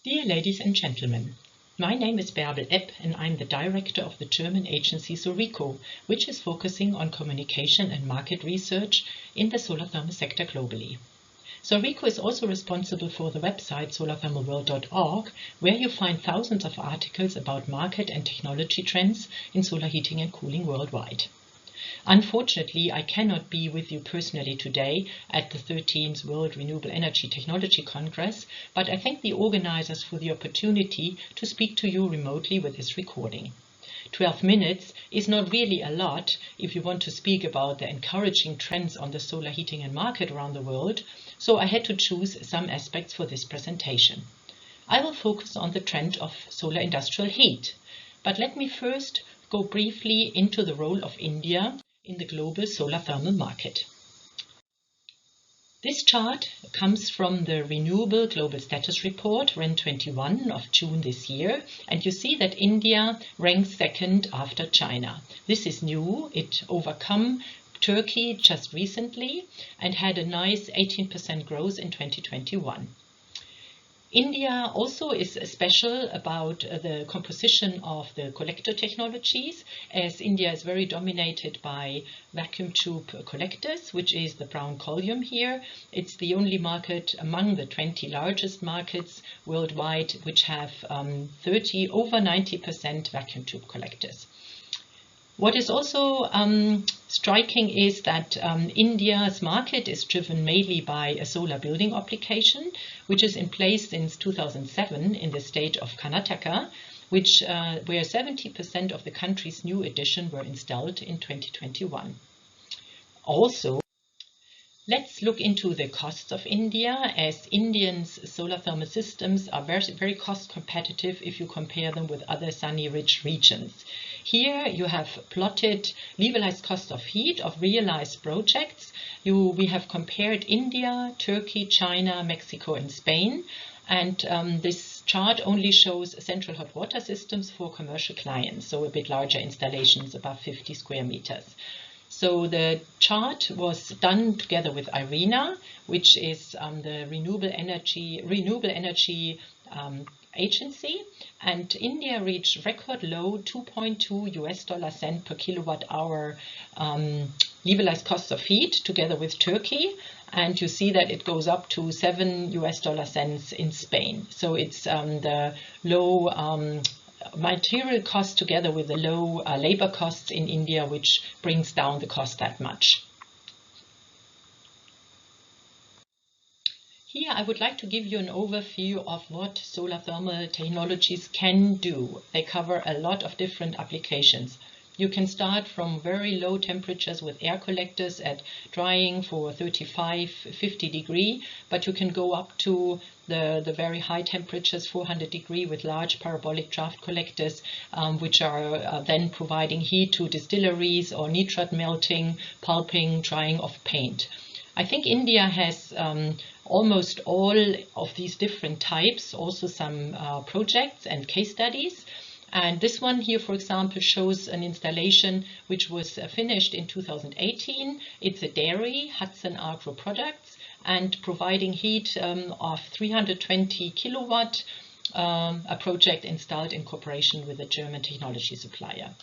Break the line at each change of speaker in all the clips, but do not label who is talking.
Dear ladies and gentlemen, my name is Barbel Epp and I'm the director of the German agency Solrico, which is focusing on communication and market research in the solar thermal sector globally. Solrico is also responsible for the website solarthermalworld.org, where you find thousands of articles about market and technology trends in solar heating and cooling worldwide. Unfortunately, I cannot be with you personally today at the 13th World Renewable Energy Technology Congress, but I thank the organizers for the opportunity to speak to you remotely with this recording. 12 minutes is not really a lot if you want to speak about the encouraging trends on the solar heating and market around the world, so I had to choose some aspects for this presentation. I will focus on the trend of solar industrial heat, but let me first go briefly into the role of India in the global solar thermal market. This chart comes from the Renewable Global Status Report, REN21 of June this year, and you see that India ranks second after China. This is new. It overcome Turkey just recently and had a nice 18% growth in 2021. India also is special about the composition of the collector technologies, as India is very dominated by vacuum tube collectors, which is the brown column here. It's the only market among the 20 largest markets worldwide which have over 90% vacuum tube collectors. What is also striking is that India's market is driven mainly by a solar building application, which is in place since 2007 in the state of Karnataka, where 70% of the country's new additions were installed in 2021. Also, let's look into the costs of India, as Indians' solar thermal systems are very cost competitive if you compare them with other sunny-rich regions. Here you have plotted levelized cost of heat of realized projects. We have compared India, Turkey, China, Mexico and Spain. And this chart only shows central hot water systems for commercial clients, so a bit larger installations, above 50 square meters. So the chart was done together with IRENA, which is the renewable energy agency, and India reached record low $2.2 per kilowatt hour levelized cost of heat together with Turkey, and you see that it goes up to $7 in Spain. So it's the low material costs together with the low labor costs in India, which brings down the cost that much. Here I would like to give you an overview of what solar thermal technologies can do. They cover a lot of different applications. You can start from very low temperatures with air collectors at drying for 35-50 degrees, but you can go up to the very high temperatures, 400 degrees, with large parabolic draft collectors, which are then providing heat to distilleries or nitrate melting, pulping, drying of paint. I think India has almost all of these different types, also some projects and case studies. And this one here, for example, shows an installation which was finished in 2018. It's a dairy, Hudson Agro Products, and providing heat of 320 kilowatt, a project installed in cooperation with a German technology supplier.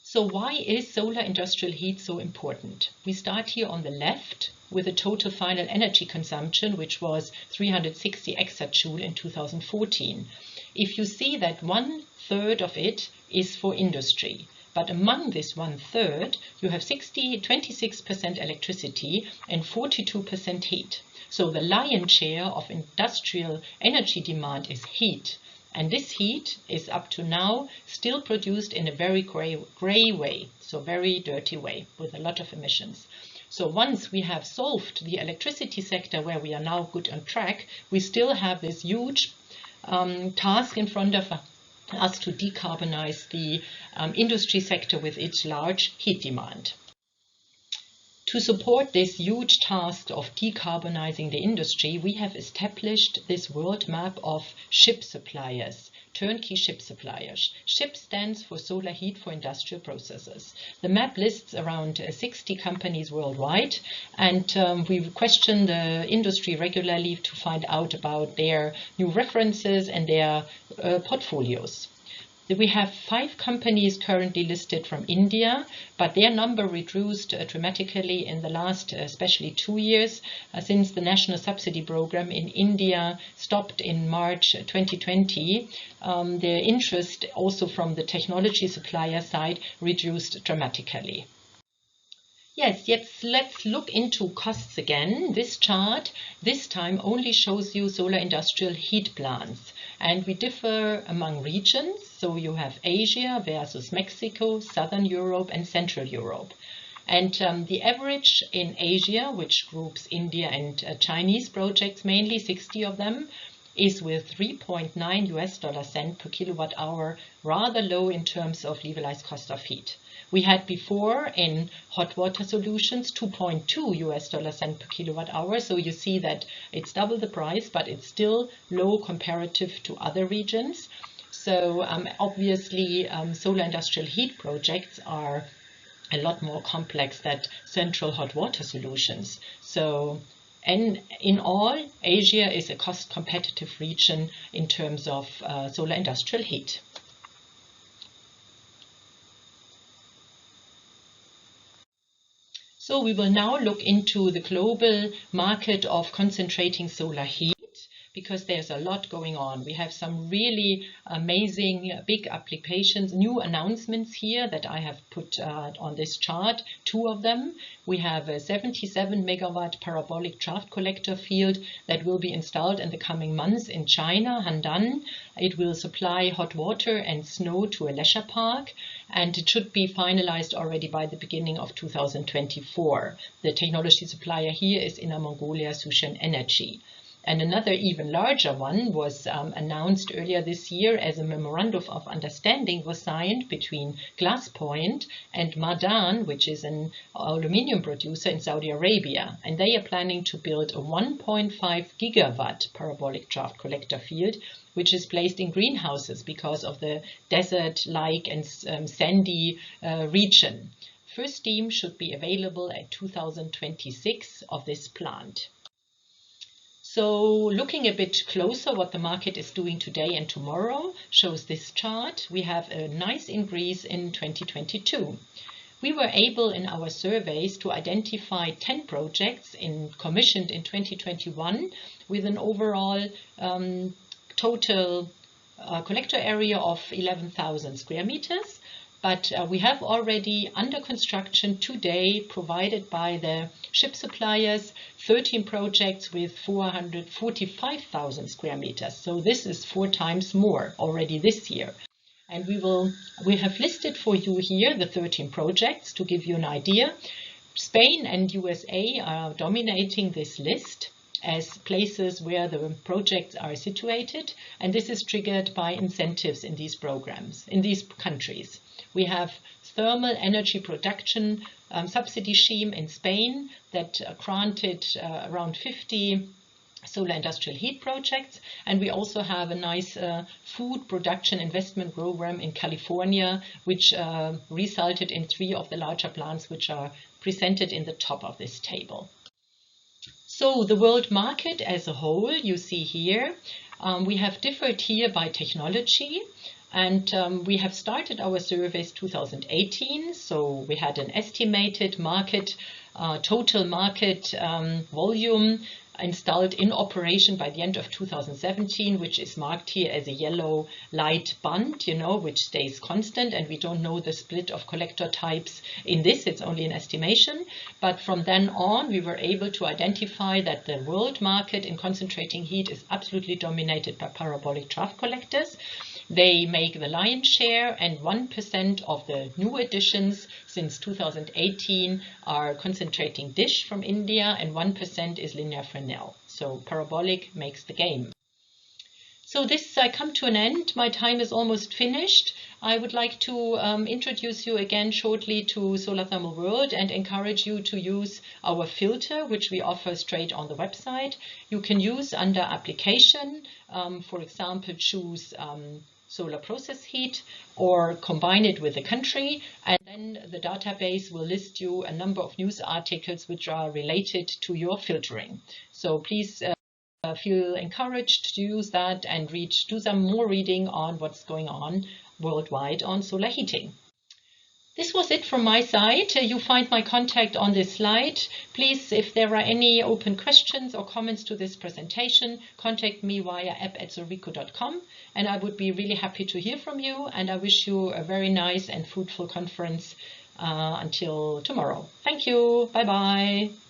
So why is solar industrial heat so important? We start here on the left with the total final energy consumption, which was 360 exajoule in 2014. If you see that 1/3 of it is for industry, but among this 1/3, you have 26% electricity and 42% heat. So the lion's share of industrial energy demand is heat. And this heat is up to now still produced in a very gray way, so very dirty way with a lot of emissions. So once we have solved the electricity sector, where we are now good on track, we still have this huge task in front of us to decarbonize the industry sector with its large heat demand. To support this huge task of decarbonizing the industry, we have established this world map of ship suppliers turnkey ship suppliers. SHIP stands for Solar Heat for Industrial Processes. The map lists around 60 companies worldwide, and we question the industry regularly to find out about their new references and their portfolios. We have 5 companies currently listed from India, but their number reduced dramatically in the last, especially 2 years, since the national subsidy program in India stopped in March 2020. The interest also from the technology supplier side reduced dramatically. Yes, let's look into costs again. This chart this time only shows you solar industrial heat plants, and we differ among regions. So you have Asia versus Mexico, Southern Europe and Central Europe. And the average in Asia, which groups India and Chinese projects, mainly 60 of them, is with 3.9 US cent per kilowatt hour, rather low in terms of levelized cost of heat. We had before in hot water solutions 2.2 US cent per kilowatt hour. So you see that it's double the price, but it's still low comparative to other regions. So obviously solar industrial heat projects are a lot more complex than central hot water solutions. So and in all, Asia is a cost competitive region in terms of solar industrial heat. So we will now look into the global market of concentrating solar heat, because there's a lot going on. We have some really amazing big applications, new announcements here that I have put on this chart, 2 of them. We have a 77 megawatt parabolic draft collector field that will be installed in the coming months in China, Handan. It will supply hot water and snow to a leisure park, and it should be finalized already by the beginning of 2024. The technology supplier here is Inner Mongolia Sushen Energy. And another even larger one was announced earlier this year as a memorandum of understanding was signed between GlassPoint and Madan, which is an aluminium producer in Saudi Arabia. And they are planning to build a 1.5 gigawatt parabolic draft collector field, which is placed in greenhouses because of the desert-like and sandy region. First steam should be available at 2026 of this plant. So looking a bit closer what the market is doing today and tomorrow shows this chart. We have a nice increase in 2022. We were able in our surveys to identify 10 projects commissioned in 2021 with an overall total collector area of 11,000 square meters. But we have already under construction today, provided by the ship suppliers, 13 projects with 445,000 square meters. So this is 4 times more already this year. And we have listed for you here the 13 projects to give you an idea. Spain and USA are dominating this list as places where the projects are situated. And this is triggered by incentives in these programs, in these countries. We have thermal energy production subsidy scheme in Spain that granted around 50 solar industrial heat projects. And we also have a nice food production investment program in California, which resulted in 3 of the larger plants which are presented in the top of this table. So the world market as a whole, you see here, we have differed here by technology. And we have started our surveys 2018, so we had an estimated market, total market volume installed in operation by the end of 2017, which is marked here as a yellow light band, which stays constant, and we don't know the split of collector types in this, it's only an estimation. But from then on, we were able to identify that the world market in concentrating heat is absolutely dominated by parabolic draft collectors. They make the lion's share, and 1% of the new additions since 2018 are concentrating dish from India, and 1% is linear Fresnel. So parabolic makes the game. So this, I come to an end. My time is almost finished. I would like to introduce you again shortly to Solar Thermal World and encourage you to use our filter, which we offer straight on the website. You can use under application, for example, choose solar process heat, or combine it with a country, and then the database will list you a number of news articles which are related to your filtering. So please feel encouraged to use that and do some more reading on what's going on worldwide on solar heating. This was it from my side. You find my contact on this slide. Please, if there are any open questions or comments to this presentation, contact me via app@solrico.com, and I would be really happy to hear from you. And I wish you a very nice and fruitful conference until tomorrow. Thank you. Bye-bye.